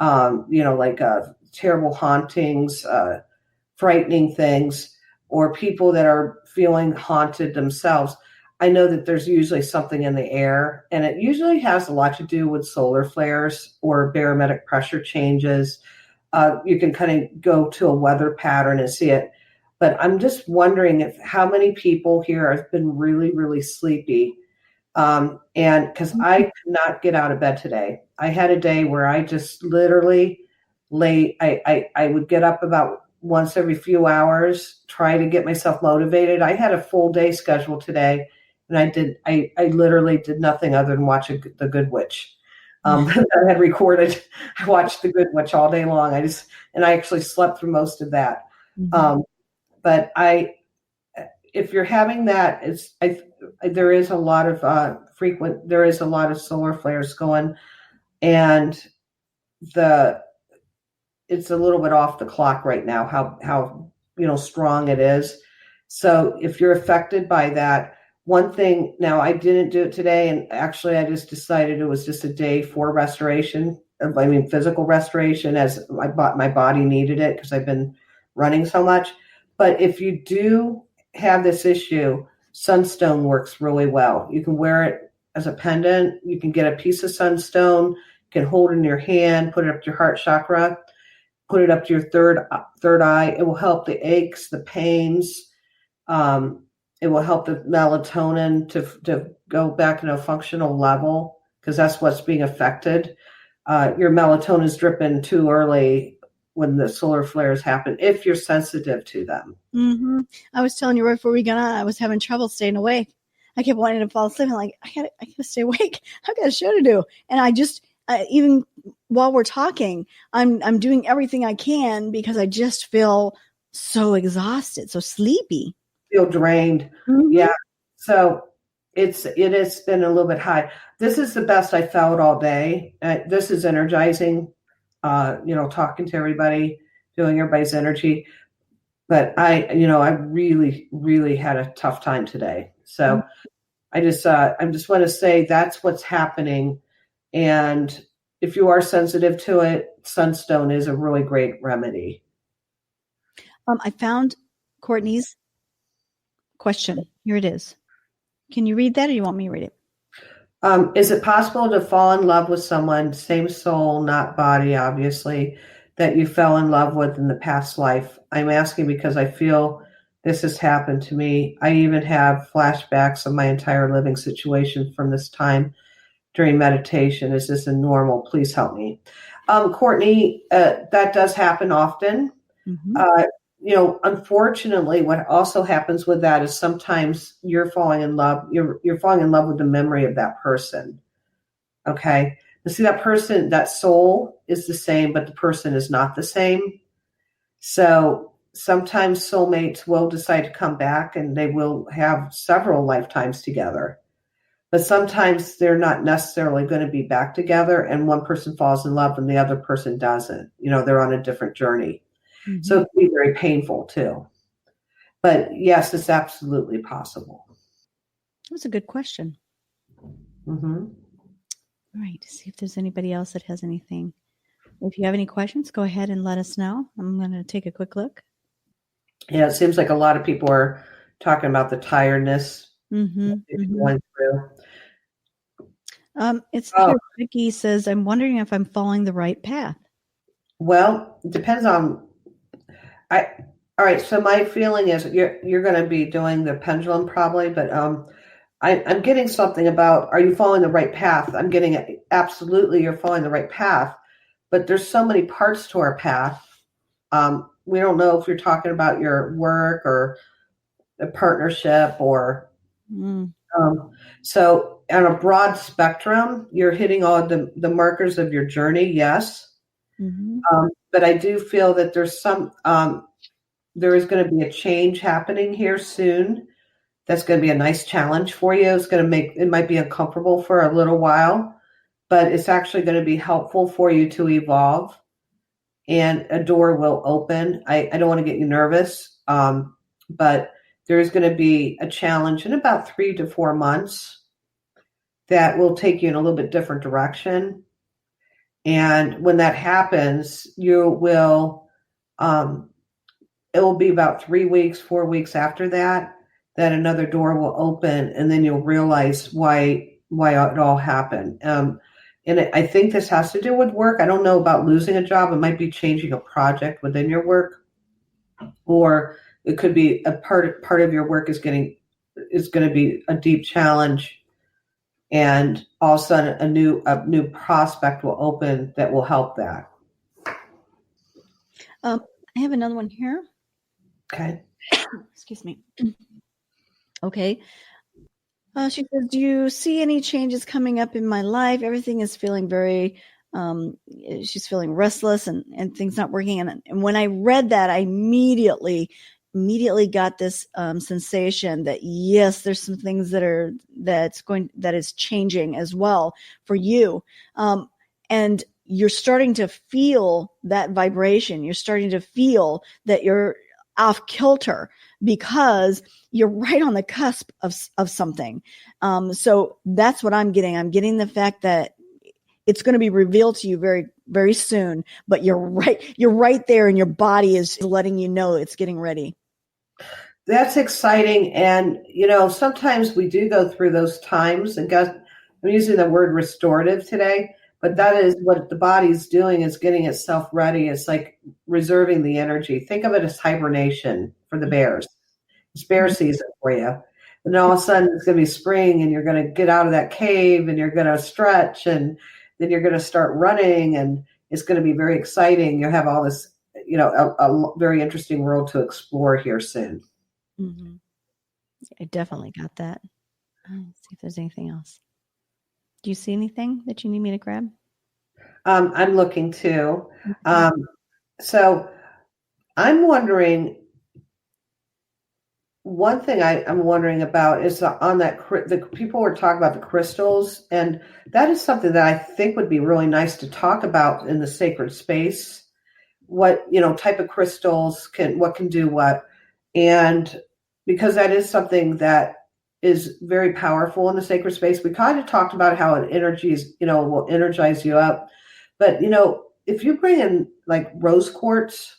like terrible hauntings, frightening things, or people that are feeling haunted themselves, I know that there's usually something in the air, and it usually has a lot to do with solar flares or barometric pressure changes. You can kind of go to a weather pattern and see it. But I'm just wondering how many people here have been really, really sleepy. And because I could not get out of bed today. I had a day where I just literally I would get up about once every few hours, try to get myself motivated. I had a full day schedule today. And I literally did nothing other than watch The Good Witch. I had recorded. I watched The Good Witch all day long. I actually slept through most of that. Mm-hmm. But if you're having that, there is a lot of there is a lot of solar flares going, and it's a little bit off the clock right now. How strong it is. So if you're affected by that. One thing, now I didn't do it today, and actually I just decided it was just a day for restoration. Physical restoration, as my body needed it because I've been running so much. But if you do have this issue, sunstone works really well. You can wear it as a pendant. You can get a piece of sunstone, you can hold it in your hand, put it up to your heart chakra, put it up to your third eye. It will help the aches, the pains. It will help the melatonin to go back in a functional level because that's what's being affected. Your melatonin is dripping too early when the solar flares happen, if you're sensitive to them. Mm-hmm. I was telling you right before we got on, I was having trouble staying awake. I kept wanting to fall asleep. I'm like, I gotta stay awake. I've got a show to do. And I just, even while we're talking, I'm doing everything I can because I just feel so exhausted, so sleepy. Feel drained. Mm-hmm. Yeah. So it has been a little bit high. This is the best I felt all day. This is energizing, talking to everybody, feeling everybody's energy. But I really, really had a tough time today. So I just want to say that's what's happening. And if you are sensitive to it, sunstone is a really great remedy. I found Courtney's question. Here it is. Can you read that, or do you want me to read it? Is it possible to fall in love with someone, same soul, not body, obviously, that you fell in love with in the past life? I'm asking because I feel this has happened to me. I even have flashbacks of my entire living situation from this time during meditation. Is this a normal? Please help me. Courtney, that does happen often. Mm-hmm. Unfortunately, what also happens with that is sometimes you're falling in love. You're falling in love with the memory of that person. Okay. But see, that person, that soul is the same, but the person is not the same. So sometimes soulmates will decide to come back and they will have several lifetimes together. But sometimes they're not necessarily going to be back together, and one person falls in love and the other person doesn't. They're on a different journey. So it can be very painful too. But yes, it's absolutely possible. That's a good question. Mm-hmm. All right. See if there's anybody else that has anything. If you have any questions, go ahead and let us know. I'm going to take a quick look. Yeah, it seems like a lot of people are talking about the tiredness going through. It's here. Vicky says, I'm wondering if I'm following the right path. Well, it depends on. All right. So my feeling is you're going to be doing the pendulum probably, but I'm getting something about, are you following the right path? I'm getting it. Absolutely, you're following the right path, but there's so many parts to our path. We don't know if you're talking about your work or a partnership or. So on a broad spectrum, you're hitting all the markers of your journey. Yes. But I do feel that there's there is going to be a change happening here soon. That's going to be a nice challenge for you. It might be uncomfortable for a little while, but it's actually going to be helpful for you to evolve, and a door will open. I don't want to get you nervous, but there's going to be a challenge in about 3 to 4 months that will take you in a little bit different direction. And when that happens, you will, it will be about 3 weeks, 4 weeks after that another door will open, and then you'll realize why it all happened. And I think this has to do with work. I don't know about losing a job. It might be changing a project within your work, or it could be a part of your work is going to be a deep challenge, and all of a sudden a new prospect will open that will help that. I have another one here. Okay. Excuse me. Okay. She says, do you see any changes coming up in my life? Everything is feeling very, she's feeling restless and things not working. And when I read that, I immediately got this sensation that, yes, there's some things that is changing as well for you. And you're starting to feel that vibration. You're starting to feel that you're off kilter because you're right on the cusp of something. So that's what I'm getting. I'm getting the fact that it's going to be revealed to you very, very soon, but you're right there, and your body is letting you know it's getting ready. That's exciting. And, sometimes we do go through those times, and I'm using the word restorative today, but that is what the body's doing, is getting itself ready. It's like reserving the energy. Think of it as hibernation for the bears. It's bear season for you. And all of a sudden it's going to be spring, and you're going to get out of that cave, and you're going to stretch, and then you're going to start running, and it's going to be very exciting. You'll have all this, a very interesting world to explore here soon. Mm-hmm. I definitely got that. Let's see if there's anything else. Do you see anything that you need me to grab? I'm looking too. So I'm wondering, one thing I'm wondering about is on that, the people were talking about the crystals, and that is something that I think would be really nice to talk about in the sacred space. What, type of crystals what can do what. And because that is something that is very powerful in the sacred space. We kind of talked about how it will energize you up. But, if you bring in like rose quartz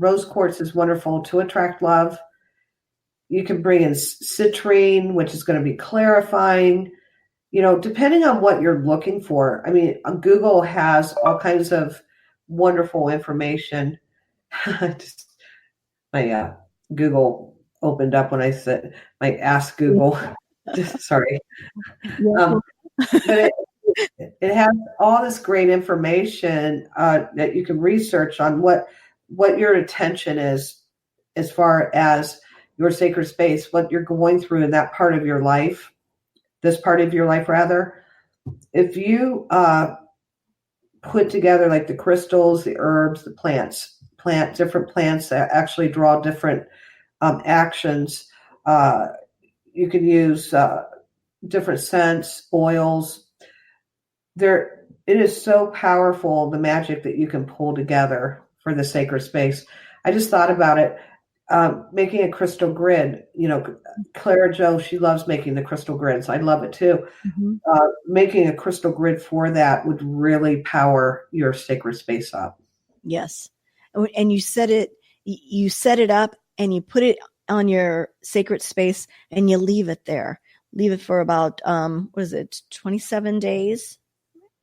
is wonderful to attract love. You can bring in citrine, which is going to be clarifying, depending on what you're looking for. I mean, Google has all kinds of wonderful information. My Google opened up when I said, my Ask Google. Sorry. But it has all this great information that you can research on what your attention is as far as your sacred space, what you're going through in that part of your life, this part of your life rather. If you put together like the crystals, the herbs, the different plants that actually draw different actions, you can use different scents, oils. It is so powerful, the magic that you can pull together for the sacred space. I just thought about it. Making a crystal grid, Clara Jo, she loves making the crystal grids. I love it too. Mm-hmm. Making a crystal grid for that would really power your sacred space up. Yes. And you set it up and you put it on your sacred space and you leave it there. Leave it for about, 27 days,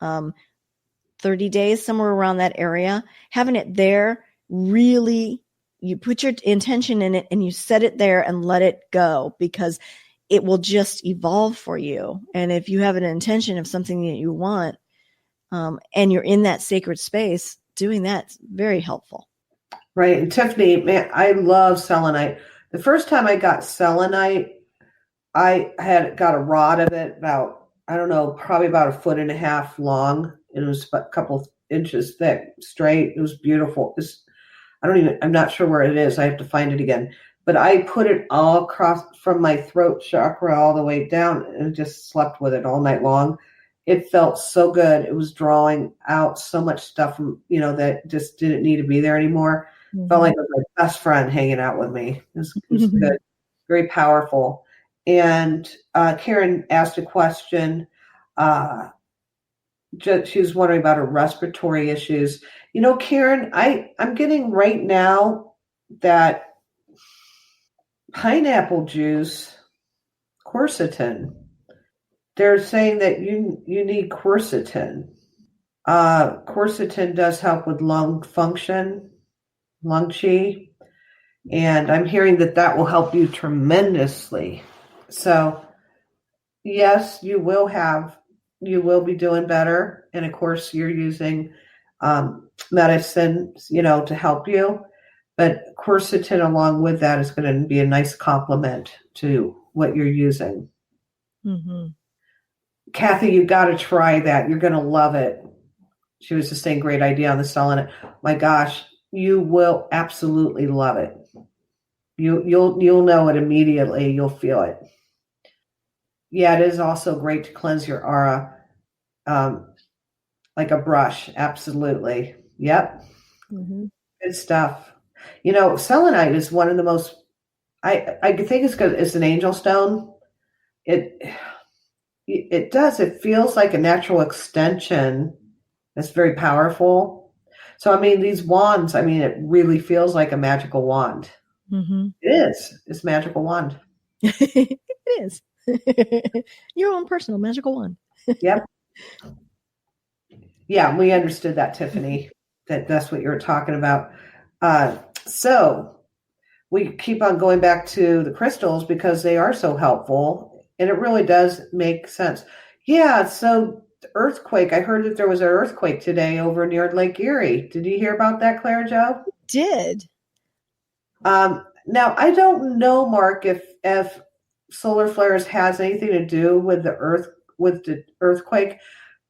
30 days, somewhere around that area. Having it there, really, you put your intention in it and you set it there and let it go, because it will just evolve for you. And if you have an intention of something that you want, and you're in that sacred space, doing that's very helpful. Right. And Tiffany, man, I love selenite. The first time I got selenite, I had got a rod of it about, I don't know, probably about 1.5 feet long. And it was a couple inches thick, straight. It was beautiful. I'm not sure where it is. I have to find it again. But I put it all across from my throat chakra all the way down and just slept with it all night long. It felt so good. It was drawing out so much stuff from, that just didn't need to be there anymore. Mm-hmm. Felt like it was my best friend hanging out with me. It was good, very powerful. And Karen asked a question. She was wondering about her respiratory issues. Karen, I'm getting right now that pineapple juice, quercetin, they're saying that you need quercetin. Quercetin does help with lung function, lung qi, and I'm hearing that will help you tremendously. So, yes, you will be doing better. And of course, you're using medicine, to help you. But quercetin along with that is going to be a nice complement to what you're using. Mm-hmm. Kathy, you got to try that. You're going to love it. She was just saying, great idea on the selenite. My gosh, you will absolutely love it. You'll know it immediately. You'll feel it. Yeah, it is also great to cleanse your aura, like a brush. Absolutely. Yep. Mm-hmm. Good stuff. Selenite is one of the most, I think it's good. It's an angel stone. It feels like a natural extension. That's very powerful. So, these wands, it really feels like a magical wand. Mm-hmm. It is. It's a magical wand. It is. Your own personal magical wand. Yep. Yeah, we understood that, Tiffany. That's what you were talking about. So we keep on going back to the crystals because they are so helpful, and it really does make sense. Yeah, so the earthquake. I heard that there was an earthquake today over near Lake Erie. Did you hear about that, Clara Jo? Did. Now, I don't know, Mark, if solar flares has anything to do with the earthquake.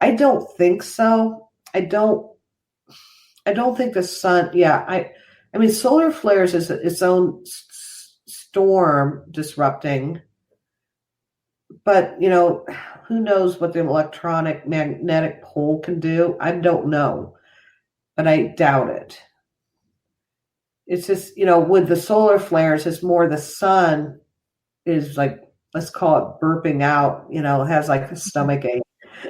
I don't think so. I don't think the sun. Yeah, solar flares is its own storm disrupting. But who knows what the electronic magnetic pole can do? I don't know, but I doubt it. It's just with the solar flares, it's more the sun is like, let's call it burping out. It has like a stomach ache.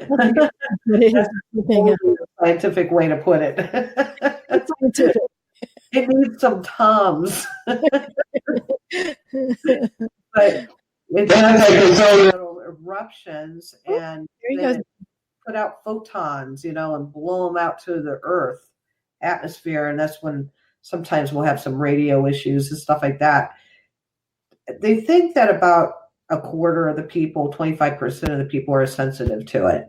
That's a scientific way to put it. It needs some Toms. But it has like its own little eruptions, and then put out photons, and blow them out to the Earth atmosphere, and that's when sometimes we'll have some radio issues and stuff like that. They think that about a quarter of the people, 25% of the people are sensitive to it.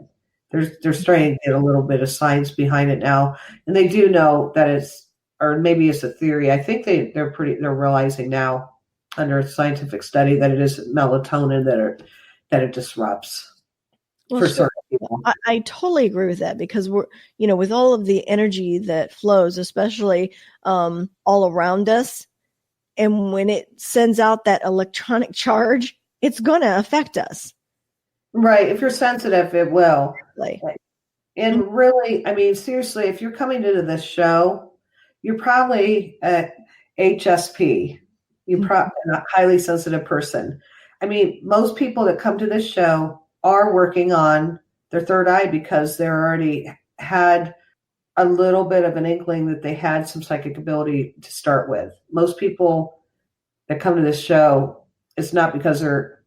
They're starting to get a little bit of science behind it now, and they do know that it's, or maybe it's a theory. I think they're realizing now under a scientific study that it is melatonin that it disrupts. Well, for certain people. I totally agree with that, because we're, with all of the energy that flows, especially all around us, and when it sends out that electronic charge, it's going to affect us. Right. If you're sensitive, it will. Right. And really, seriously, if you're coming into this show, you're probably a HSP. You're probably a highly sensitive person. I mean, most people that come to this show are working on their third eye because they already had a little bit of an inkling that they had some psychic ability to start with. Most people that come to this show, it's not because they're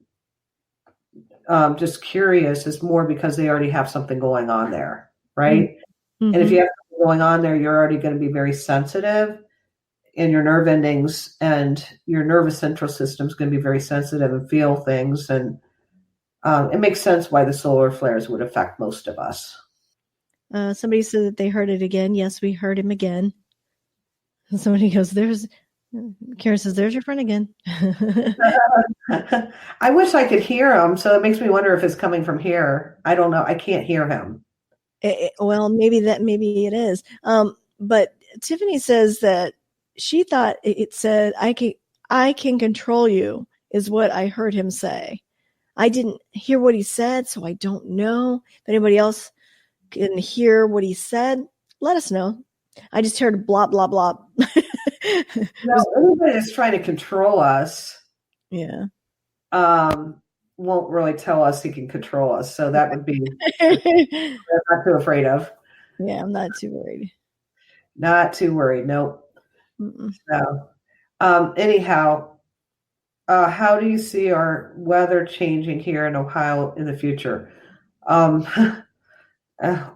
just curious. It's more because they already have something going on there, right? Mm-hmm. And if you have something going on there, you're already going to be very sensitive in your nerve endings, and your nervous central system is going to be very sensitive and feel things. And it makes sense why the solar flares would affect most of us. Somebody said that they heard it again. Yes, we heard him again. And somebody goes, Karen says, there's your friend again. I wish I could hear him. So it makes me wonder if it's coming from here. I don't know. I can't hear him. Well, maybe it is. But Tiffany says that she thought it said, I can control you is what I heard him say. I didn't hear what he said, so I don't know. If anybody else can hear what he said, let us know. I just heard blah, blah, blah. No, anybody that's trying to control us yeah. Won't really tell us he can control us. So that would be I'm not too afraid of. Yeah, I'm not too worried. Not too worried. Nope. Mm-mm. So, anyhow, how do you see our weather changing here in Ohio in the future? I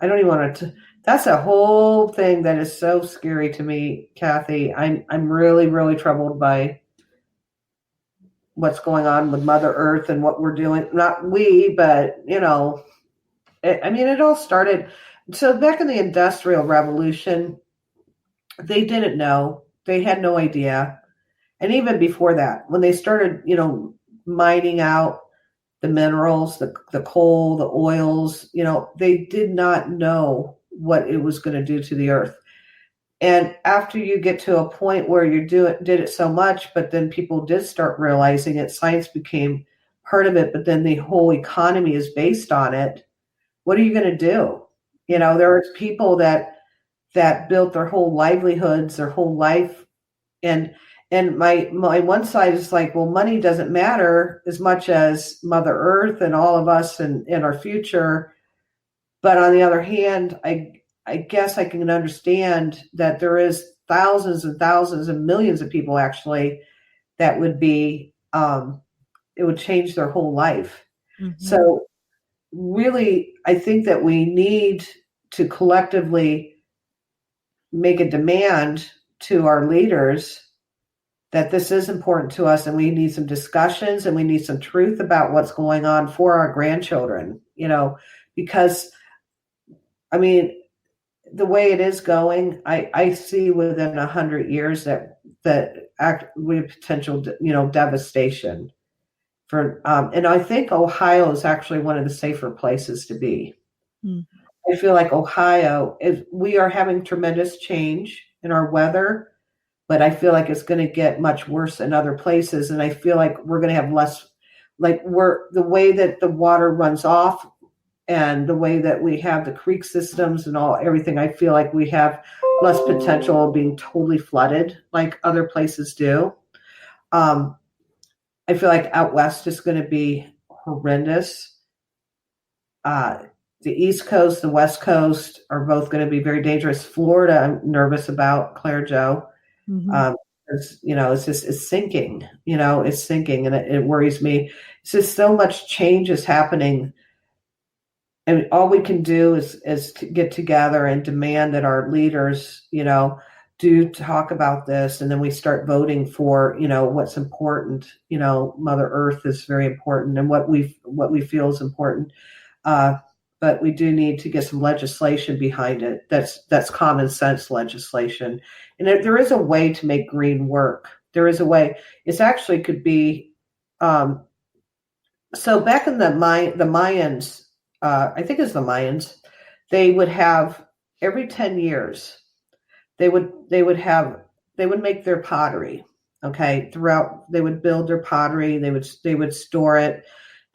don't even want to. That's a whole thing that is so scary to me, Kathy. I'm really, really troubled by what's going on with Mother Earth and what we're doing. Not we, but it all started. So back in the Industrial Revolution, they didn't know. They had no idea. And even before that, when they started, mining out the minerals, the coal, the oils, they did not know what it was going to do to the earth. And after you get to a point where you did it so much, but then people did start realizing it, science became part of it, but then the whole economy is based on it. What are you going to do? There are people that built their whole livelihoods, their whole life. And my one side is like, well, money doesn't matter as much as Mother Earth and all of us and our future. But on the other hand, I guess I can understand that there is thousands and thousands and millions of people actually that would be, it would change their whole life. Mm-hmm. So really, I think that we need to collectively make a demand to our leaders that this is important to us, and we need some discussions and we need some truth about what's going on for our grandchildren, because the way it is going, I see within 100 years that we have potential, devastation for, and I think Ohio is actually one of the safer places to be. Mm. I feel like Ohio we are having tremendous change in our weather, but I feel like it's going to get much worse in other places. And I feel like we're going to have less, the way that the water runs off and the way that we have the creek systems and everything, I feel like we have less potential of being totally flooded like other places do. I feel like out west is going to be horrendous. The East Coast, the West Coast are both going to be very dangerous. Florida, I'm nervous about, Clara Jo. Mm-hmm. It's sinking, it's sinking, and it worries me. It's just so much change is happening. And all we can do is to get together and demand that our leaders, do talk about this. And then we start voting for, what's important. Mother Earth is very important, and what we feel is important. But we do need to get some legislation behind it. That's common sense legislation. And there is a way to make green work. There is a way. It's actually could be. So back in the Mayans, I think it's the Mayans, they would have every 10 years, they would make their pottery. Okay. Throughout, they would build their pottery. They would store it.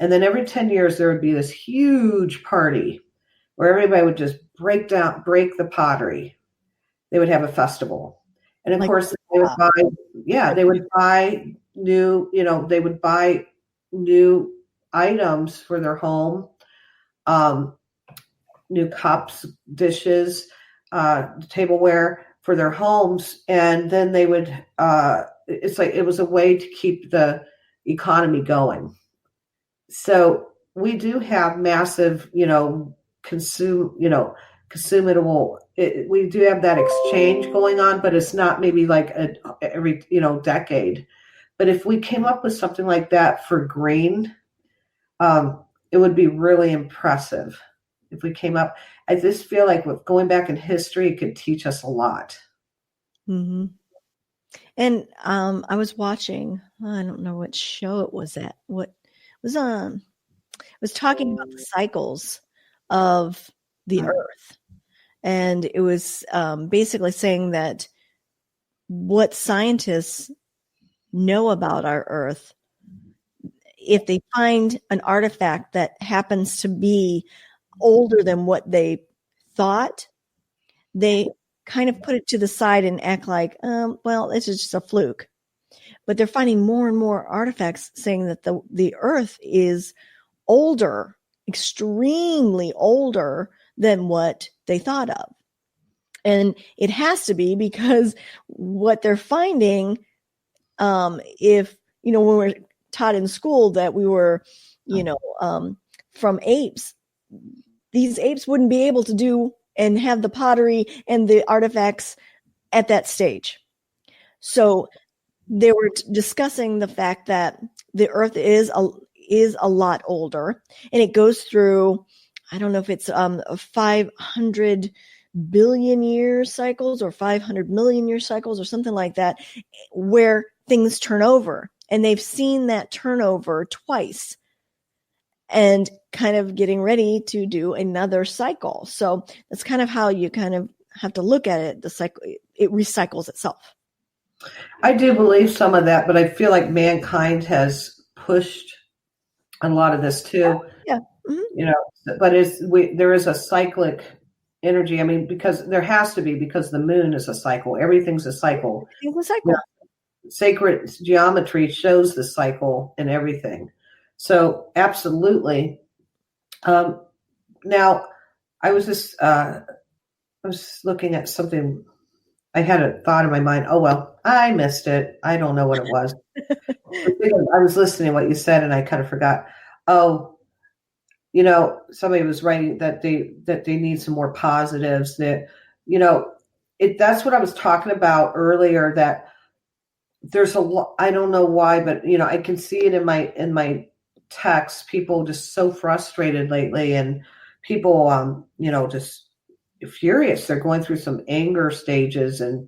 And then every 10 years, there would be this huge party where everybody would just break the pottery. They would have a festival. And of Like, course, they would buy, they would buy new, they would buy new items for their home, new cups, dishes, tableware for their homes. And then they would, it's like it was a way to keep the economy going. So we do have massive, consumable. We do have that exchange going on, but it's not maybe like every decade. But if we came up with something like that for green, it would be really impressive. If we came up, I just feel like with going back in history, it could teach us a lot. Mm-hmm. And I was watching, I don't know what show it was at. What was on? It was talking about the cycles of the earth. And it was basically saying that what scientists know about our earth, if they find an artifact that happens to be older than what they thought, they kind of put it to the side and act like, well, this is just a fluke. But they're finding more and more artifacts saying that the earth is older, extremely older than what they thought of. And it has to be because what they're finding, if, when we're taught in school that we were, from apes, these apes wouldn't be able to do and have the pottery and the artifacts at that stage. So they were discussing the fact that the earth is a lot older, and it goes through, I don't know if it's 500 billion year cycles or 500 million year cycles or something like that, where things turn over. And they've seen that turnover twice and kind of getting ready to do another cycle. So that's kind of how you kind of have to look at it. The cycle, it recycles itself. I do believe some of that, but I feel like mankind has pushed a lot of this too. Yeah. Mm-hmm. But there is a cyclic energy. I mean, because there has to be, because the moon is a cycle. Everything's a cycle. It's a cycle. Sacred geometry shows the cycle in everything. So absolutely. Now, I was just I was looking at something. I had a thought in my mind. Oh, well, I missed it. I don't know what it was. I was listening to what you said, and I kind of forgot. Oh, somebody was writing that they need some more positives. That that's what I was talking about earlier. That there's a lot. I don't know why, but I can see it in my texts. People just so frustrated lately, and people just furious. They're going through some anger stages and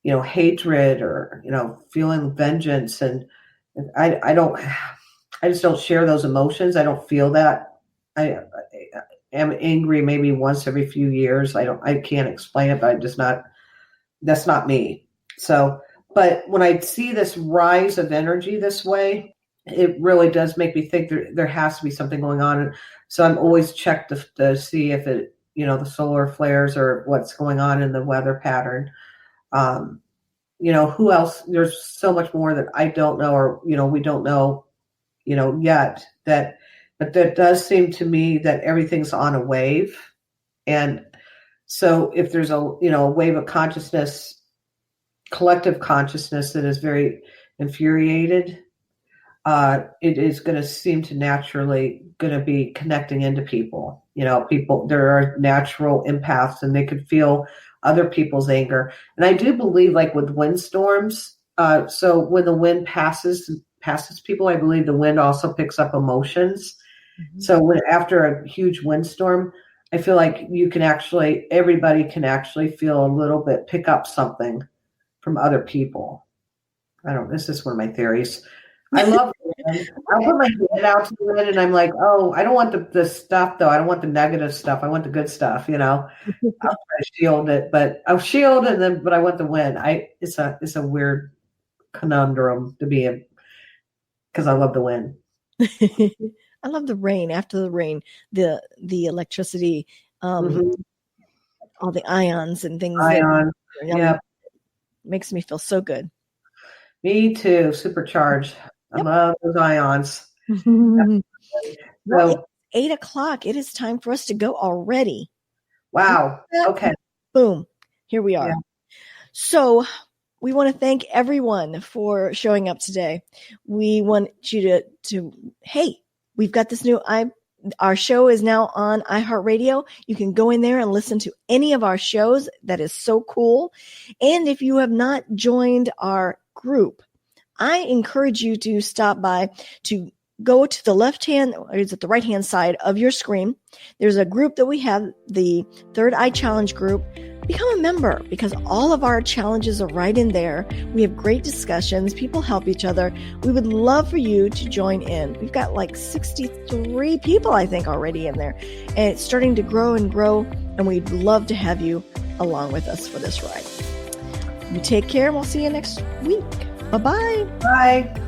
hatred or feeling vengeance, and I just don't share those emotions. I don't feel that. I am angry maybe once every few years. I can't explain it, but that's not me. So, but when I see this rise of energy this way, it really does make me think there has to be something going on. So I'm always checked to see if it, the solar flares or what's going on in the weather pattern. Who else? There's so much more that I don't know, or, we don't know, yet but that does seem to me that everything's on a wave. And so if there's a wave of consciousness, collective consciousness that is very infuriated, it is going to seem to naturally going to be connecting into people. People, there are natural empaths, and they could feel other people's anger. And I do believe, like with windstorms, so when the wind passes people, I believe the wind also picks up emotions. Mm-hmm. So after a huge windstorm, I feel like everybody can actually feel a little bit, pick up something from other people. This is one of my theories. I love it. I put my head out to the wind, and I'm like, oh, I don't want the stuff though. I don't want the negative stuff. I want the good stuff. I'll try to shield it, but I'll shield it, but I want the wind. It's a weird conundrum to be in, because I love the wind. I love the rain. After the rain, the electricity, all the ions and things. Yeah. makes me feel so good. Me too. Supercharged. Yep. I'm on those ions. Well, So, it's 8:00. It is time for us to go already. wow. Okay. Boom. Here we are. Yeah. So we want to thank everyone for showing up today. We want you to hey, we've got this new our show is now on iHeartRadio. You can go in there and listen to any of our shows. That is so cool. And if you have not joined our group, I encourage you to stop by, to go to the left hand, or is it the right hand side of your screen. There's a group that we have, the Third Eye Challenge group. Become a member, because all of our challenges are right in there. We have great discussions. People help each other. We would love for you to join in. We've got like 63 people, I think, already in there. And it's starting to grow and grow. And we'd love to have you along with us for this ride. You take care, and we'll see you next week. Bye-bye. Bye.